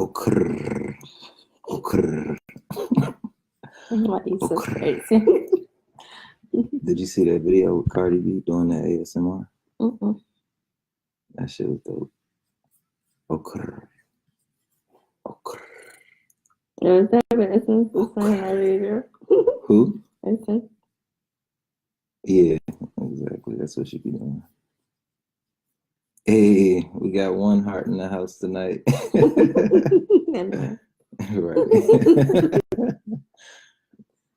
Okrr. Okrr. Why you so Okrr. crazy? Did you see that video with Cardi B doing that ASMR? That shit was dope. Okrr. Okrr. Was that Essence was saying that video? Who? Essence. Yeah, exactly. That's what she be doing. Hey, we got one heart in the house tonight. Right.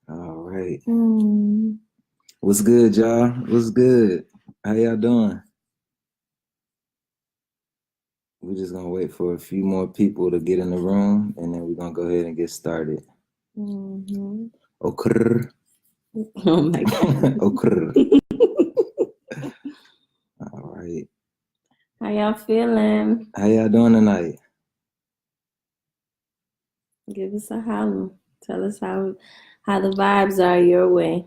All right. What's good, y'all? What's good? How y'all doing? We're just gonna wait for a few more people to get in the room, and then we're gonna go ahead and get started. Okrr. Oh my God. Okrr. All right. How y'all feeling? How y'all doing tonight? Give us a holler. Tell us how the vibes are your way.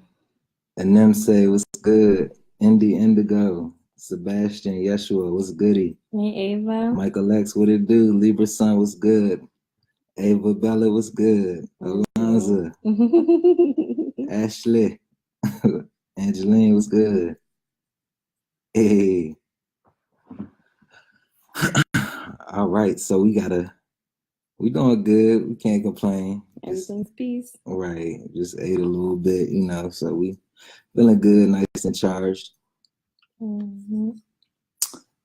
And them say, what's good? Indy Indigo. Sebastian Yeshua, what's goody? Hey, Ava. Michael X, what it do? Libra Sun, what's good? Ava Bella, what's good? Alonza. Ashley. Angeline, what's good? Hey. All right, so we doing good. We can't complain. Everything's peace. Right. Just ate a little bit, so we feeling good, nice and charged.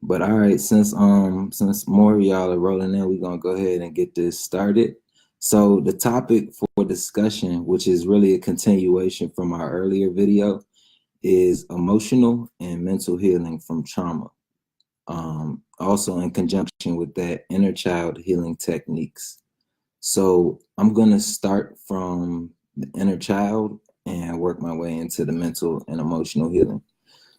But all right, since more of y'all are rolling in, we're gonna go ahead and get this started. So the topic for discussion, which is really a continuation from our earlier video, is emotional and mental healing from trauma. Also in conjunction with that, inner child healing techniques. So I'm gonna start from the inner child and work my way into the mental and emotional healing.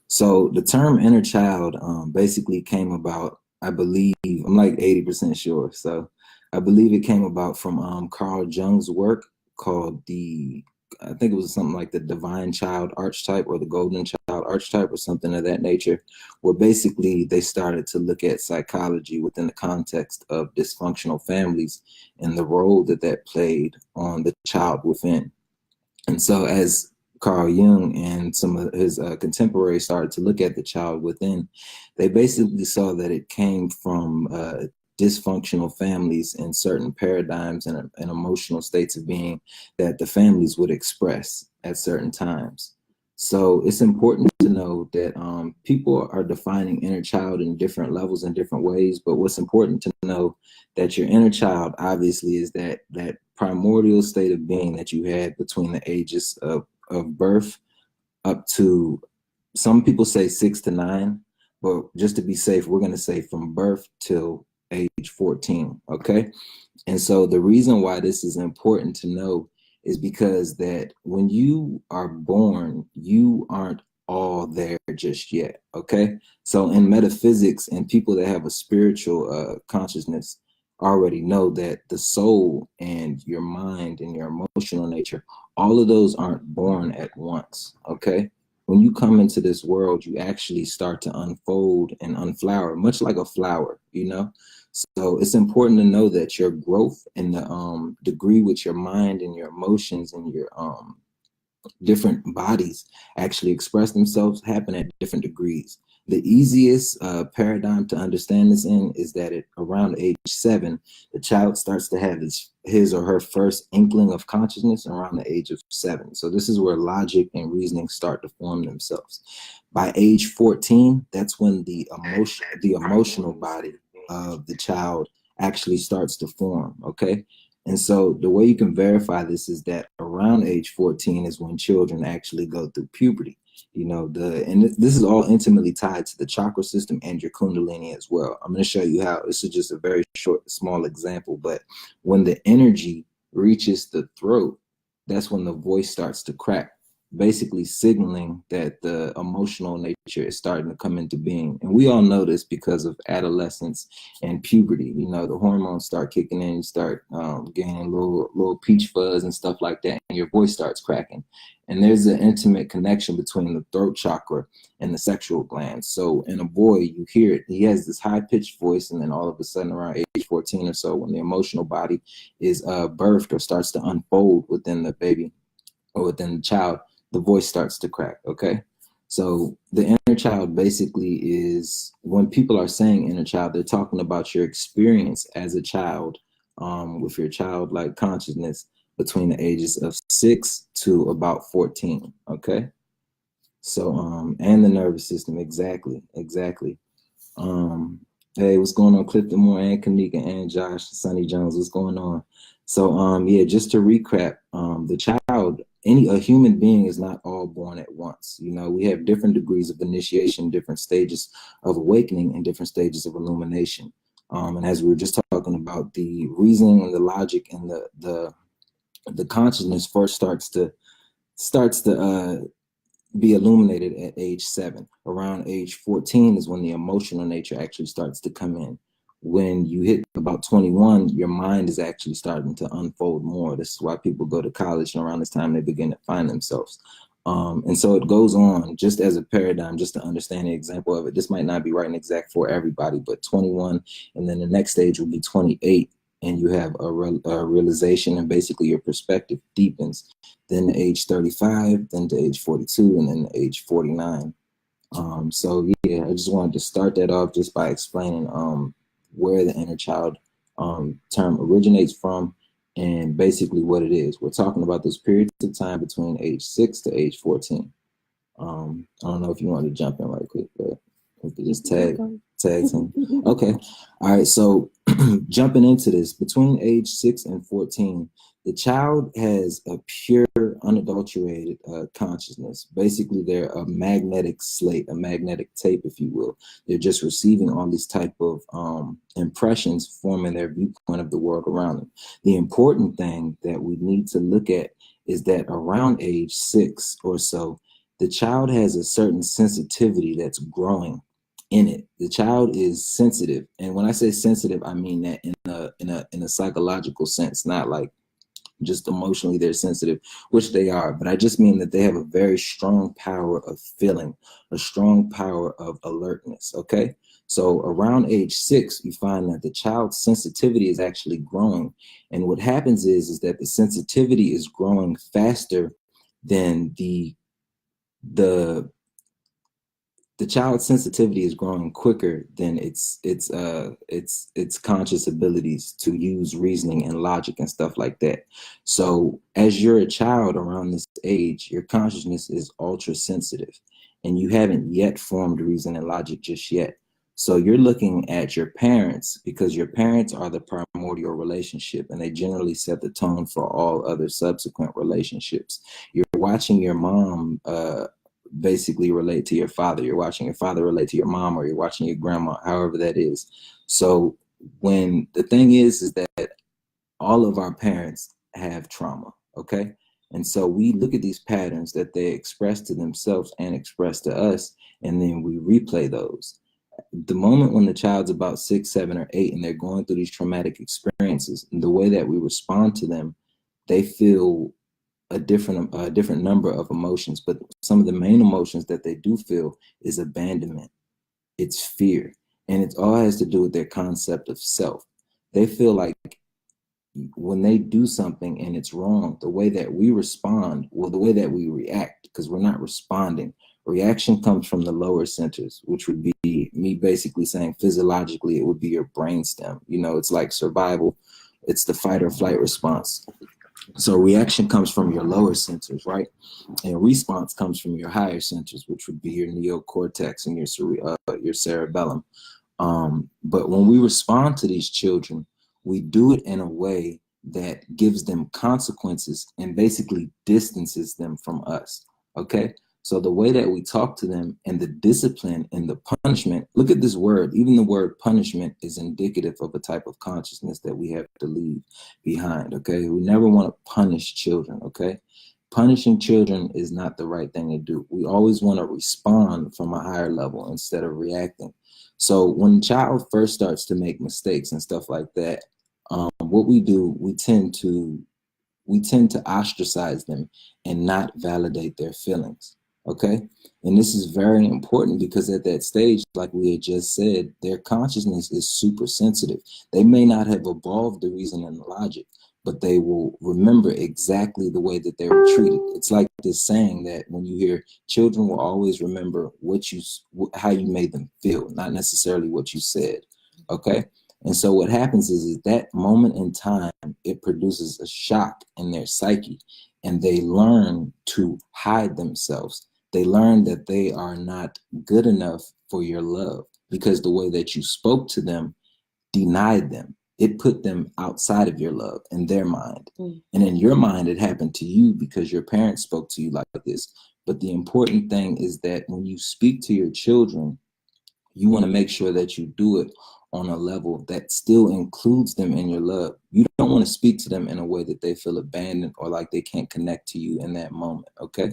So the term inner child basically came about, I believe, I'm like 80% sure. So I believe it came about from Carl Jung's work called I think it was something like the divine child archetype or the golden child archetype or something of that nature, where basically they started to look at psychology within the context of dysfunctional families and the role that played on the child within. And so as Carl Jung and some of his contemporaries started to look at the child within, they basically saw that it came from dysfunctional families and certain paradigms and emotional states of being that the families would express at certain times. So it's important to know that people are defining inner child in different levels in different ways, but what's important to know that your inner child obviously is that primordial state of being that you had between the ages of birth up to, some people say 6 to 9, but just to be safe, we're going to say from birth till age 14, okay? And so the reason why this is important to know is because that when you are born, you aren't all there just yet, okay? So in metaphysics and people that have a spiritual consciousness already know that the soul and your mind and your emotional nature, all of those aren't born at once, okay? When you come into this world, you actually start to unfold and unflower, much like a flower, So it's important to know that your growth and the degree with your mind and your emotions and your different bodies actually express themselves happen at different degrees. The easiest paradigm to understand this in is that at around age 7, the child starts to have his or her first inkling of consciousness around the age of 7. So this is where logic and reasoning start to form themselves. By age 14, that's when the emotional body of the child actually starts to form, okay? And so the way you can verify this is that around age 14 is when children actually go through puberty. This is all intimately tied to the chakra system and your kundalini as well. I'm going to show you how. This is just a very short, small example, but when the energy reaches the throat, that's when the voice starts to crack. basically signaling that the emotional nature is starting to come into being. And we all know this because of adolescence and puberty. You know, the hormones start kicking in, you start gaining little peach fuzz and stuff like that, and your voice starts cracking. And there's an intimate connection between the throat chakra and the sexual glands. So in a boy, you hear it. He has this high-pitched voice, and then all of a sudden around age 14 or so, when the emotional body is birthed or starts to unfold within the baby or within the child, the voice starts to crack, okay? So the inner child basically is, when people are saying inner child, they're talking about your experience as a child with your childlike consciousness between the ages of 6 to about 14, okay? So, and the nervous system, exactly. Um, hey, what's going on, Clifton Moore and Kanika and Josh, Sonny Jones, what's going on? So, yeah, just to recap, the child, a human being is not all born at once. You know, we have different degrees of initiation, different stages of awakening, and different stages of illumination. And as we were just talking about, the reasoning and the logic and the consciousness first starts to be illuminated at age 7. Around age 14 is when the emotional nature actually starts to come in. When you hit about 21, your mind is actually starting to unfold more. This is why people go to college, and around this time they begin to find themselves. And so it goes on, just as a paradigm, just to understand the example of it. This might not be right and exact for everybody, but 21, and then the next stage will be 28, and you have a realization, and basically your perspective deepens. Then to age 35, then to age 42, and then to age 49. So yeah, I just wanted to start that off just by explaining where the inner child term originates from and basically what it is. We're talking about those periods of time between age 6 to age 14. I don't know if you want to jump in right quick, but we could just tag him. Okay. All right. So jumping into this, between age 6 and 14, the child has a pure, unadulterated consciousness. Basically, they're a magnetic slate, a magnetic tape, if you will. They're just receiving all these type of impressions, forming their viewpoint of the world around them. The important thing that we need to look at is that around age 6 or so, the child has a certain sensitivity that's growing in it. The child is sensitive, and when I say sensitive, I mean that in a psychological sense, not like just emotionally they're sensitive, which they are, but I just mean that they have a very strong power of feeling, a strong power of alertness. Okay, so around age 6, you find that the child's sensitivity is actually growing, and what happens is that the sensitivity is growing faster than the child's sensitivity is growing quicker than its conscious abilities to use reasoning and logic and stuff like that. So as you're a child around this age, your consciousness is ultra sensitive, and you haven't yet formed reason and logic just yet. So you're looking at your parents, because your parents are the primordial relationship, and they generally set the tone for all other subsequent relationships. You're watching your mom basically relate to your father. You're watching your father relate to your mom, or you're watching your grandma, however that is. So when the thing is that all of our parents have trauma, okay? And so we look at these patterns that they express to themselves and express to us, and then we replay those. The moment when the child's about 6, 7, or 8, and they're going through these traumatic experiences, the way that we respond to them, they feel a different number of emotions, but some of the main emotions that they do feel is abandonment, it's fear, and it all has to do with their concept of self. They feel like when they do something and it's wrong, the way that we respond, well, the way that we react, because we're not responding. Reaction comes from the lower centers, which would be me basically saying physiologically, it would be your brainstem. You know, it's like survival. It's the fight or flight response. So reaction comes from your lower centers, right? And response comes from your higher centers, which would be your neocortex and your cerebellum. But when we respond to these children, we do it in a way that gives them consequences and basically distances them from us. Okay. So the way that we talk to them and the discipline and the punishment, look at this word, even the word punishment is indicative of a type of consciousness that we have to leave behind. Okay. We never want to punish children. Okay. Punishing children is not the right thing to do. We always want to respond from a higher level instead of reacting. So when a child first starts to make mistakes and stuff like that, what we do, we tend to ostracize them and not validate their feelings. Okay. And this is very important because at that stage, like we had just said, their consciousness is super sensitive. They may not have evolved the reason and the logic, but they will remember exactly the way that they were treated. It's like this saying that when you hear children will always remember how you made them feel, not necessarily what you said. Okay. And so what happens is that moment in time, it produces a shock in their psyche, and they learn to hide themselves. They learn that they are not good enough for your love because the way that you spoke to them denied them. It put them outside of your love in their mind. And in your mind, it happened to you because your parents spoke to you like this. But the important thing is that when you speak to your children, you want to make sure that you do it on a level that still includes them in your love. You don't want to speak to them in a way that they feel abandoned or like they can't connect to you in that moment, okay?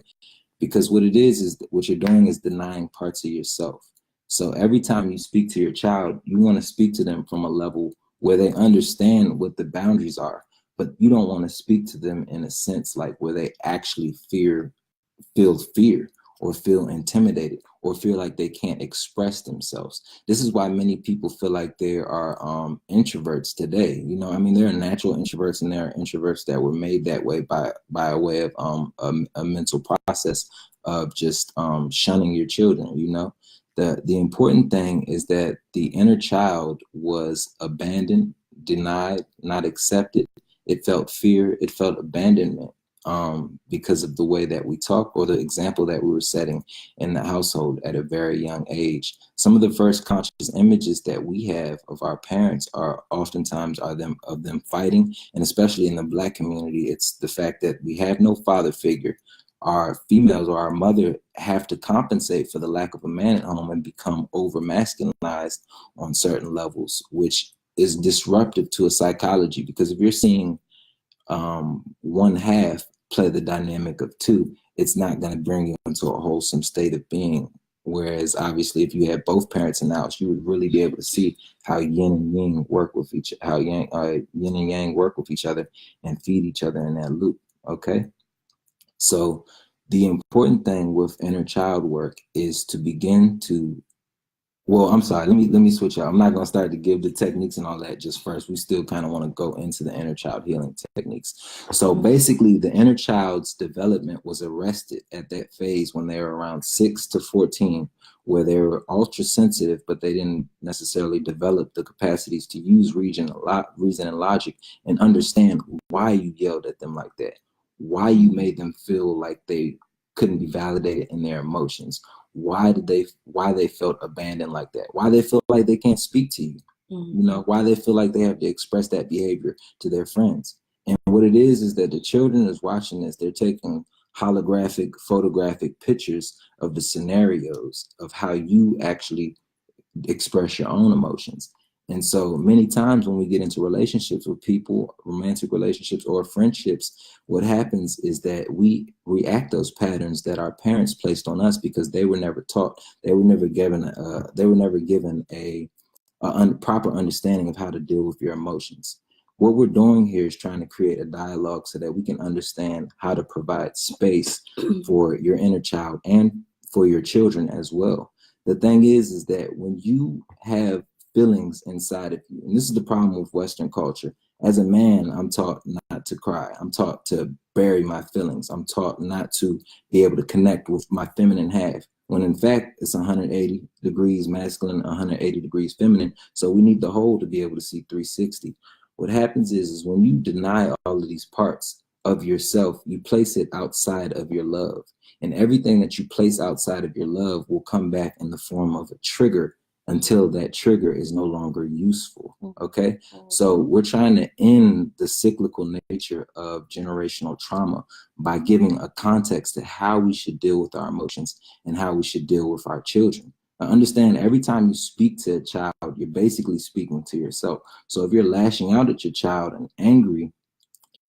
Because what it is what you're doing is denying parts of yourself. So every time you speak to your child, you want to speak to them from a level where they understand what the boundaries are, but you don't want to speak to them in a sense like where they actually feel fear or feel intimidated or feel like they can't express themselves. This is why many people feel like they are introverts today. You know, I mean, there are natural introverts and there are introverts that were made that way by a way of a mental process of just shunning your children. You know, the important thing is that the inner child was abandoned, denied, not accepted. It felt fear. It felt abandonment because of the way that we talk or the example that we were setting in the household at a very young age. Some of the first conscious images that we have of our parents are oftentimes of them fighting, and especially in the Black community, it's the fact that we have no father figure. Our females or our mother have to compensate for the lack of a man at home and become over masculinized on certain levels, which is disruptive to a psychology. Because if you're seeing one half play the dynamic of two, it's not going to bring you into a wholesome state of being. Whereas obviously, if you had both parents in the house, you would really be able to see how yin and yang work with yin and yang work with each other and feed each other in that loop. Okay, so the important thing with inner child work is to begin to I'm sorry. Let me switch out. I'm not gonna start to give the techniques and all that just first. We still kind of want to go into the inner child healing techniques. So basically, the inner child's development was arrested at that phase when they were around 6 to 14, where they were ultra sensitive, but they didn't necessarily develop the capacities to use reason and logic and understand why you yelled at them like that, why you made them feel like they couldn't be validated in their emotions, why they felt abandoned like that, why they feel like they can't speak to you, you know, why they feel like they have to express that behavior to their friends. And what it is that the children is watching this, they're taking holographic photographic pictures of the scenarios of how you actually express your own emotions. And so many times when we get into relationships with people, romantic relationships or friendships, what happens is that we react those patterns that our parents placed on us because they were never taught, they were never given a proper understanding of how to deal with your emotions. What we're doing here is trying to create a dialogue so that we can understand how to provide space for your inner child and for your children as well. The thing is that when you have feelings inside of you, and this is the problem with Western culture. As a man, I'm taught not to cry. I'm taught to bury my feelings. I'm taught not to be able to connect with my feminine half, when in fact it's 180 degrees masculine, 180 degrees feminine. So we need the whole to be able to see 360. What happens is when you deny all of these parts of yourself, you place it outside of your love. And everything that you place outside of your love will come back in the form of a trigger until that trigger is no longer useful. Okay. So we're trying to end the cyclical nature of generational trauma by giving a context to how we should deal with our emotions and how we should deal with our children. Now, understand, every time you speak to a child, you're basically speaking to yourself. So if you're lashing out at your child and angry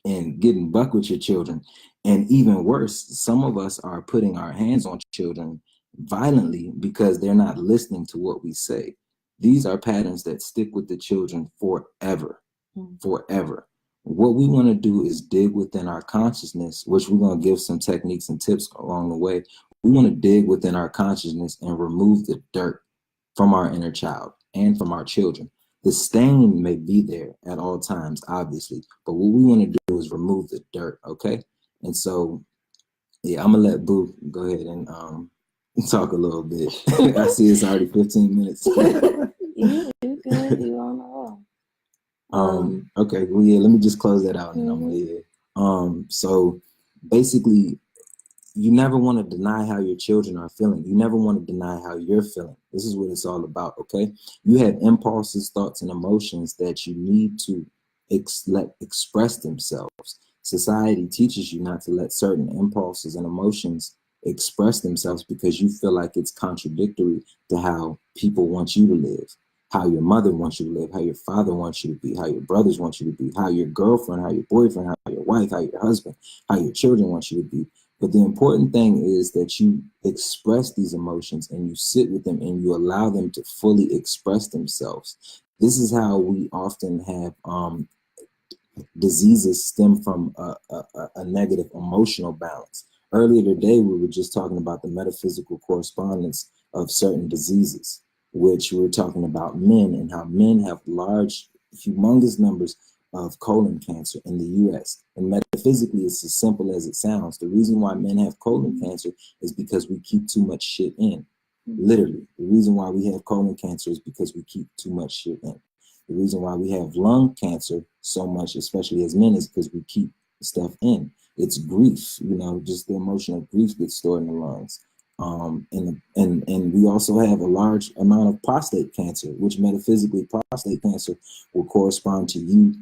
and getting buck with your children, And even worse, some of us are putting our hands on children violently because they're not listening to what we say. These are patterns that stick with the children forever, forever. What we want to do is dig within our consciousness, which we're going to give some techniques and tips along the way. We want to dig within our consciousness and remove the dirt from our inner child and from our children. The stain may be there at all times, obviously, but what we want to do is remove the dirt, okay? And so, yeah, I'm gonna let Boo go ahead and talk a little bit. I see it's already 15 minutes. You good? You on the roll? Okay, well, yeah, let me just close that out and I'm gonna, so basically, you never want to deny how your children are feeling. You never want to deny how you're feeling. This is what it's all about, okay? You have impulses, thoughts, and emotions that you need to let express themselves. Society teaches you not to let certain impulses and emotions express themselves because you feel like it's contradictory to how people want you to live, how your mother wants you to live, how your father wants you to be, how your brothers want you to be, how your girlfriend, how your boyfriend, how your wife, how your husband, how your children want you to be. But the important thing is that you express these emotions and you sit with them and you allow them to fully express themselves. This is how we often have diseases stem from a negative emotional balance. Earlier today, we were just talking about the metaphysical correspondence of certain diseases, which we were talking about men and how men have large, humongous numbers of colon cancer in the US. And metaphysically, it's as simple as it sounds. The reason why men have colon cancer is because we keep too much shit in. Literally, the reason why we have colon cancer is because we keep too much shit in. The reason why we have lung cancer so much, especially as men, is because we keep stuff in. It's grief, just the emotional grief gets stored in the lungs. And we also have a large amount of prostate cancer, which metaphysically prostate cancer will correspond to you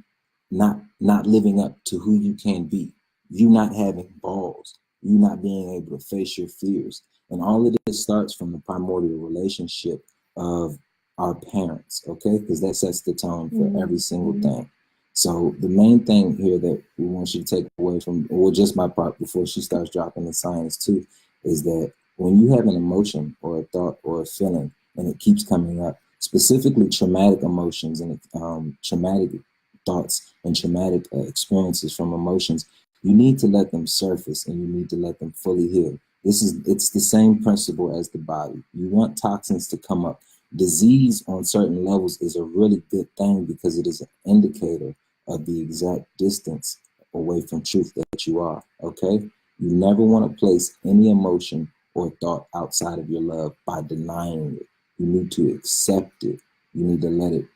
not living up to who you can be, you not having balls, you not being able to face your fears. And all of this starts from the primordial relationship of our parents, okay? Because that sets the tone for every single thing. So the main thing here that we want you to take away from, well, just my part before she starts dropping the science too, is that when you have an emotion or a thought or a feeling and it keeps coming up, specifically traumatic emotions and traumatic thoughts and traumatic experiences from emotions, you need to let them surface and you need to let them fully heal. It's the same principle as the body. You want toxins to come up. Disease on certain levels is a really good thing because it is an indicator of the exact distance away from truth that you are, okay? You never want to place any emotion or thought outside of your love by denying it. You need to accept it. You need to let it,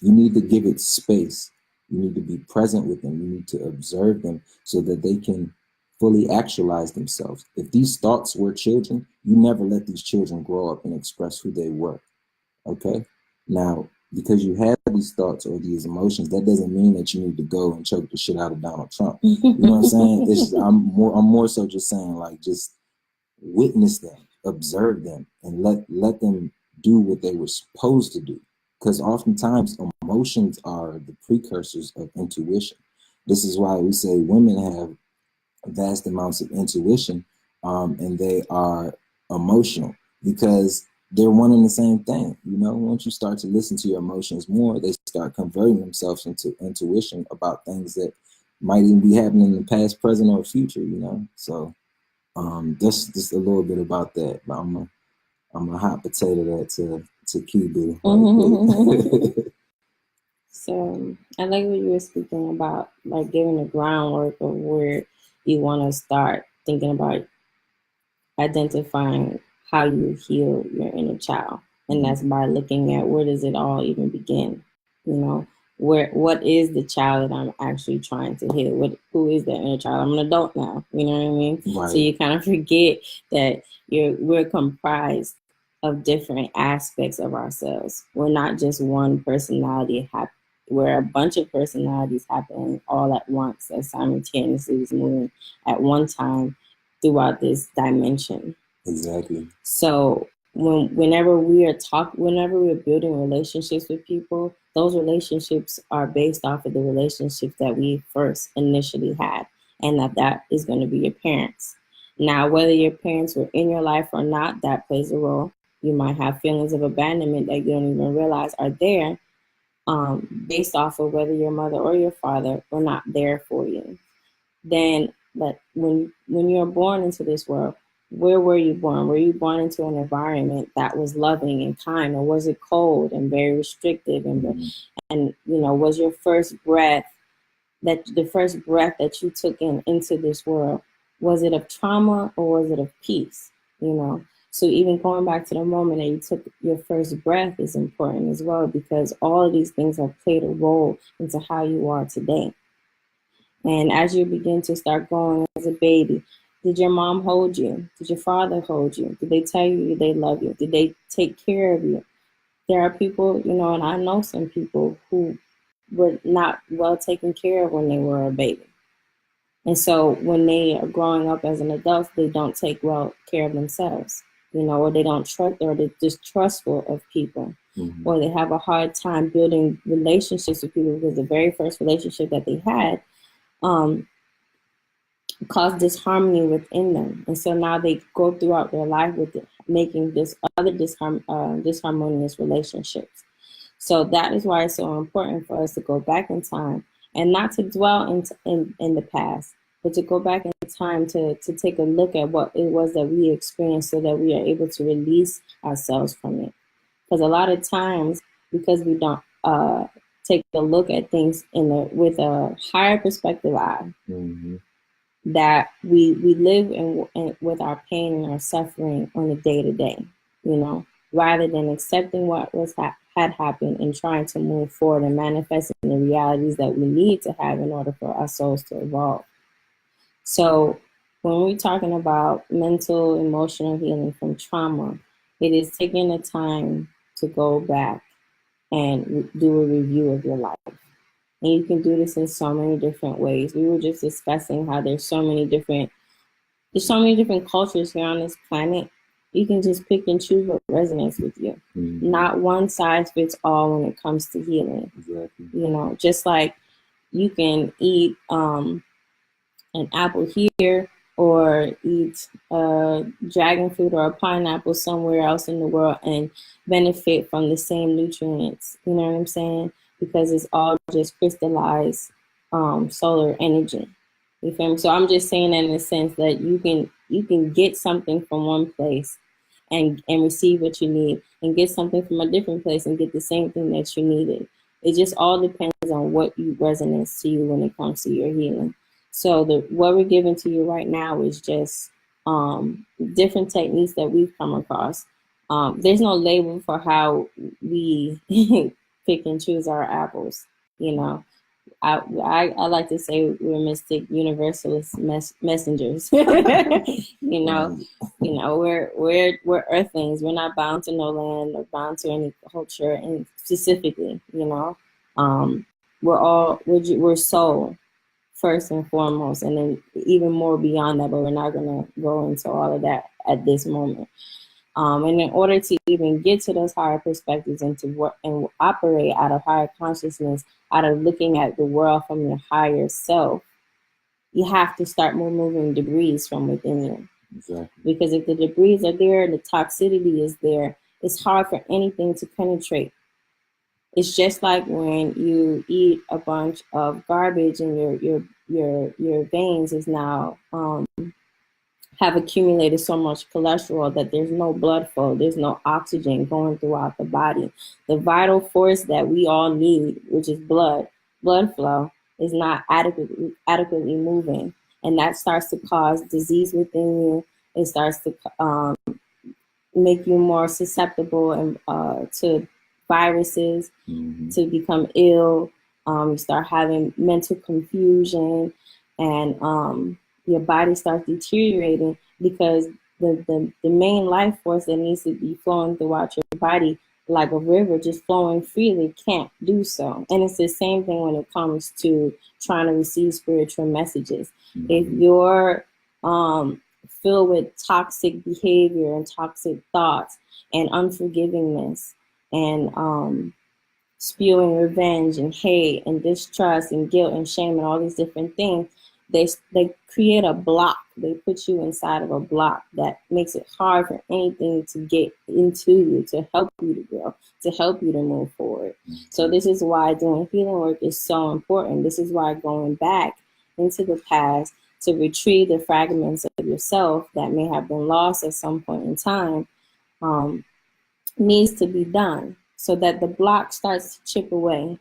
you need to give it space. You need to be present with them. You need to observe them so that they can fully actualize themselves. If these thoughts were children, you never let these children grow up and express who they were. Okay? Now, because you have these thoughts or these emotions, that doesn't mean that you need to go and choke the shit out of Donald Trump. You know what I'm saying? It's just, I'm more so just saying, like, just witness them, observe them, and let them do what they were supposed to do. Because oftentimes emotions are the precursors of intuition. This is why we say women have vast amounts of intuition, and they are emotional because they're one and the same thing. Once you start to listen to your emotions more, they start converting themselves into intuition about things that might even be happening in the past, present, or future. So that's just a little bit about that. But I'm a hot potato that to Cuba. Right. So I like what you were speaking about, like giving the groundwork of where you want to start thinking about identifying how you heal your inner child. And that's by looking at where does it all even begin? What is the child that I'm actually trying to heal? Who is that inner child? I'm an adult now, you know what I mean? Right. So you kind of forget that we're comprised of different aspects of ourselves. We're not just one personality. We're a bunch of personalities happening all at once, as simultaneously as moving at one time throughout this dimension. Exactly. So whenever we're building relationships with people, those relationships are based off of the relationships that we first initially had. and that is going to be your parents. Now, whether your parents were in your life or not, that plays a role. You might have feelings of abandonment that you don't even realize are there, based off of whether your mother or your father were not there for you. Then, but when you're born into this world, where were you born? Were you born into an environment that was loving and kind, or was it cold and very restrictive? And was your first breath, that the first breath that you took into this world, was it of trauma or was it of peace? So even going back to the moment that you took your first breath is important as well, because all of these things have played a role into how you are today. And as you begin to start growing as a baby, did your mom hold you? Did your father hold you? Did they tell you they love you? Did they take care of you? There are people, and I know some people who were not well taken care of when they were a baby. And so when they are growing up as an adult, they don't take well care of themselves, or they don't trust, or they're distrustful of people, or they have a hard time building relationships with people because the very first relationship that they had caused disharmony within them. And so now they go throughout their life with making this other disharmonious relationships. So that is why it's so important for us to go back in time and not to dwell in the past, but to go back in time to take a look at what it was that we experienced, so that we are able to release ourselves from it. Because a lot of times, because we don't take a look at things with a higher perspective eye, that we live in with our pain and our suffering on a day-to-day, rather than accepting what had happened and trying to move forward and manifesting the realities that we need to have in order for our souls to evolve. So when we're talking about mental, emotional healing from trauma, it is taking the time to go back and do a review of your life. And you can do this in so many different ways. We were just discussing how there's so many different cultures here on this planet. You can just pick and choose what resonates with you. Not one size fits all when it comes to healing. Exactly. Just like you can eat an apple here, or eat a dragon fruit or a pineapple somewhere else in the world and benefit from the same nutrients. You know what I'm saying? Because it's all just crystallized solar energy. You feel me? So I'm just saying that in the sense that you can get something from one place and receive what you need, and get something from a different place and get the same thing that you needed. It just all depends on what resonates to you when it comes to your healing. So what we're giving to you right now is just different techniques that we've come across. There's no label for how we pick and choose our apples. I like to say we're mystic universalist messengers. We're earthlings. We're not bound to no land or bound to any culture, and specifically, we're soul first and foremost, and then even more beyond that. But we're not gonna go into all of that at this moment. And in order to even get to those higher perspectives and to work and operate out of higher consciousness, out of looking at the world from your higher self, you have to start removing debris from within you. Exactly. Because if the debris are there, the toxicity is there, it's hard for anything to penetrate. It's just like when you eat a bunch of garbage and your veins is now have accumulated so much cholesterol that there's no blood flow, there's no oxygen going throughout the body. The vital force that we all need, which is blood flow, is not adequately moving. And that starts to cause disease within you. It starts to make you more susceptible and to viruses, to become ill. You start having mental confusion, and your body starts deteriorating because the main life force that needs to be flowing throughout your body, like a river just flowing freely, can't do so. And it's the same thing when it comes to trying to receive spiritual messages. If you're filled with toxic behavior and toxic thoughts and unforgivingness and spewing revenge and hate and distrust and guilt and shame and all these different things, they create a block. They put you inside of a block that makes it hard for anything to get into you, to help you to grow, to help you to move forward. So this is why doing healing work is so important. This is why going back into the past to retrieve the fragments of yourself that may have been lost at some point in time needs to be done, so that the block starts to chip away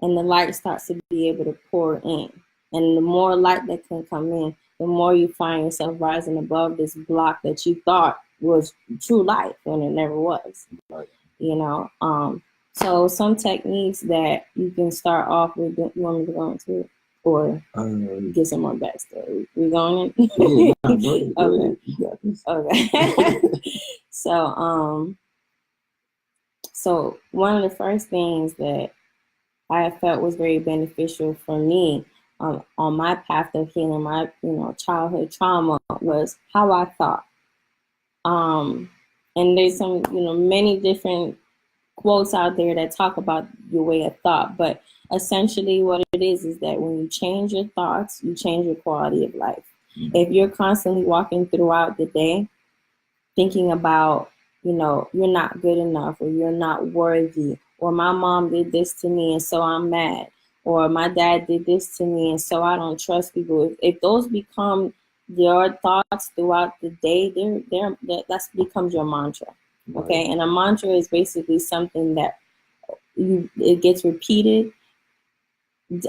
and the light starts to be able to pour in. And the more light that can come in, the more you find yourself rising above this block that you thought was true life when it never was. You know, so some techniques that you can start off with. You want me to go into it, or get some more backstory? We going in? Yeah, go ahead. Okay. You got this. Okay. So one of the first things that I felt was very beneficial for me on my path of healing my childhood trauma was how I thought. And there's some many different quotes out there that talk about your way of thought, but essentially what it is that when you change your thoughts, you change your quality of life. If you're constantly walking throughout the day thinking about, you're not good enough, or you're not worthy, or my mom did this to me and so I'm mad, or my dad did this to me and so I don't trust people. If those become your thoughts throughout the day, that becomes your mantra. Okay, and a mantra is basically something that it gets repeated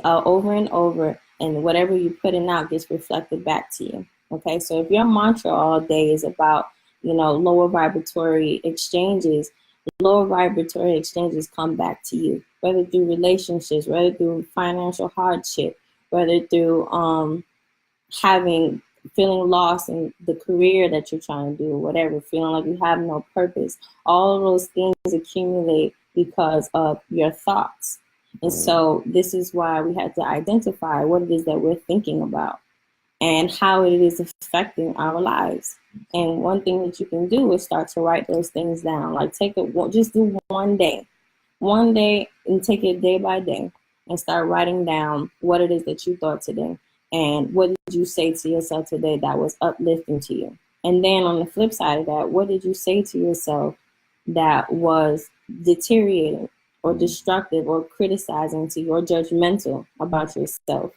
over and over, and whatever you're putting out gets reflected back to you. Okay, so if your mantra all day is about lower vibratory exchanges, come back to you, whether through relationships, whether through financial hardship, whether through feeling lost in the career that you're trying to do, or whatever, feeling like you have no purpose. All of those things accumulate because of your thoughts. And so this is why we have to identify what it is that we're thinking about and how it is affecting our lives. And one thing that you can do is start to write those things down. Like just do one day, and take it day by day and start writing down what it is that you thought today. And what did you say to yourself today that was uplifting to you? And then on the flip side of that, what did you say to yourself that was deteriorating or destructive or criticizing to you or judgmental about yourself?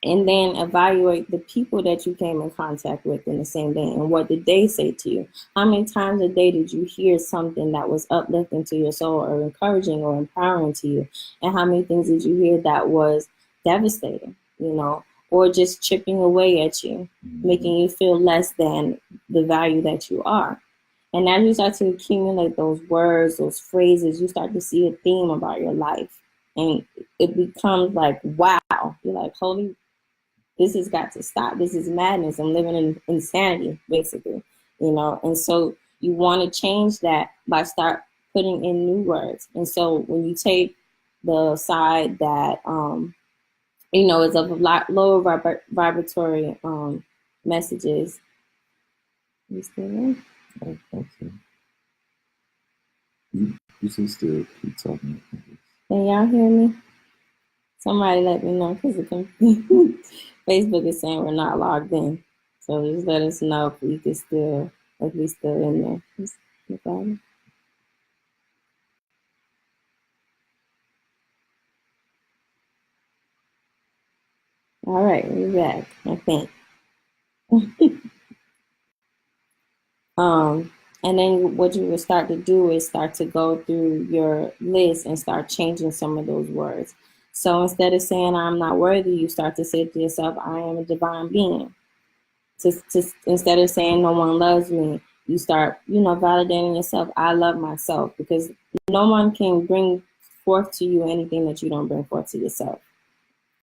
And then evaluate the people that you came in contact with in the same day, and what did they say to you? How many times a day did you hear something that was uplifting to your soul or encouraging or empowering to you? And how many things did you hear that was devastating, or just chipping away at you, making you feel less than the value that you are? And as you start to accumulate those words, those phrases, you start to see a theme about your life. And it becomes like, wow, you're like, holy, this has got to stop. This is madness. I'm living in insanity, basically, And so you want to change that by start putting in new words. And so when you take the side that, is of a lot lower vibratory messages. You still there? Okay. You should still keep talking. Can y'all hear me? Somebody let me know, because Facebook is saying we're not logged in. So just let us know if we still in there. No problem. All right, we're back, I think. And then what you will start to do is start to go through your list and start changing some of those words. So instead of saying I'm not worthy, you start to say to yourself, I am a divine being. Instead of saying no one loves me, you start, validating yourself. I love myself, because no one can bring forth to you anything that you don't bring forth to yourself.